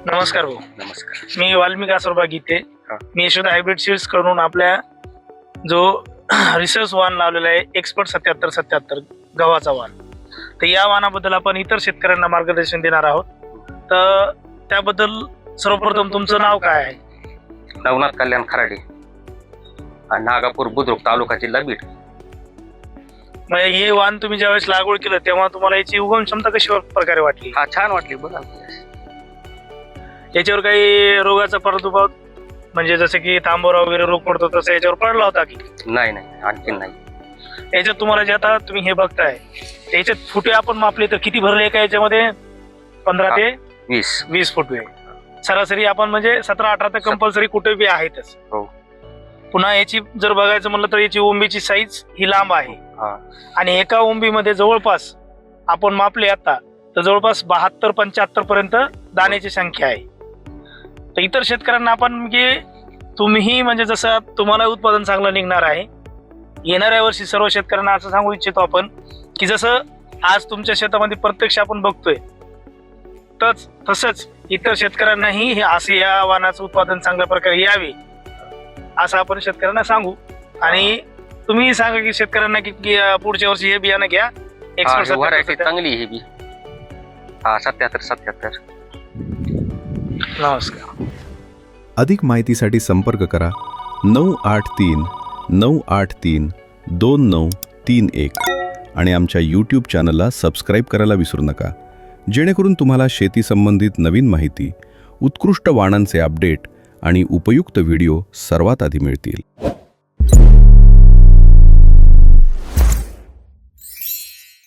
नमस्कार भाऊ. नमस्कार. मी वाल्मिक आसुरबा गीते. हा. मी यशोद हायब्रिड सीड्स कडून आपल्या जो रिसर्च वाण लावलेला आहे एक्सपर्ट 7777 गव्हाचा वाण, तर या वाणाबद्दल आपण इतर शेतकऱ्यांना मार्गदर्शन देणार आहोत. तर त्याबद्दल सर्वप्रथम तुमचं नाव काय आहे? नवनाथ कल्याण खराडे, नागापूर बुद्रुक, तालुका जिल्हा बीड. मग हे वाण तुम्ही ज्यावेळेस लागवड केलं तेव्हा तुम्हाला याची उगम क्षमता कशी प्रकारे वाटली? हा, छान वाटली बघा. याच्यावर काही रोगाचा प्रादुर्भाव म्हणजे जसं की तांबोरा वगैरे रोग पडतो तसं याच्यावर पडला होता की? नाही, आणखी नाही. याच्यात तुम्हाला जे आता तुम्ही हे बघताय याच्यात फुटे आपण मापले तर किती भरले का याच्यामध्ये? 15 ते 20 फुटे सरासरी आपण म्हणजे 17-18 तर कंपल्सरी कुठे बी आहेतच. हो. पुन्हा याची जर बघायचं म्हणलं तर याची ओंबीची साईज ही लांब आहे आणि एका ओंबीमध्ये जवळपास आपण मापले आता तर जवळपास 72-75 पर्यंत दाण्याची संख्या आहे. तर इतर शेतकऱ्यांना आपण की तुम्ही म्हणजे जसं तुम्हाला उत्पादन चांगलं निघणार आहे, येणाऱ्या वर्षी सर्व शेतकऱ्यांना असं सांगू इच्छितो आपण की जसं आज तुमच्या शेतामध्ये प्रत्यक्ष आपण बघतोय तसंच इतर शेतकऱ्यांनाही हे असं या वाणाचं उत्पादन चांगल्या प्रकारे यावे असं आपण शेतकऱ्यांना सांगू. आणि तुम्ही सांगा की शेतकऱ्यांना की पुढच्या वर्षी हे बियाणं घ्या. व्हरायटी चांगली ही बी. 7777. नमस्कार. अधिक माहितीसाठी संपर्क करा 9839832931 आणि आमच्या यूट्यूब चॅनलला सबस्क्राईब करायला विसरू नका, जेणेकरून तुम्हाला शेती संबंधित नवीन माहिती, उत्कृष्ट वाणांचे अपडेट आणि उपयुक्त व्हिडिओ सर्वात आधी मिळतील.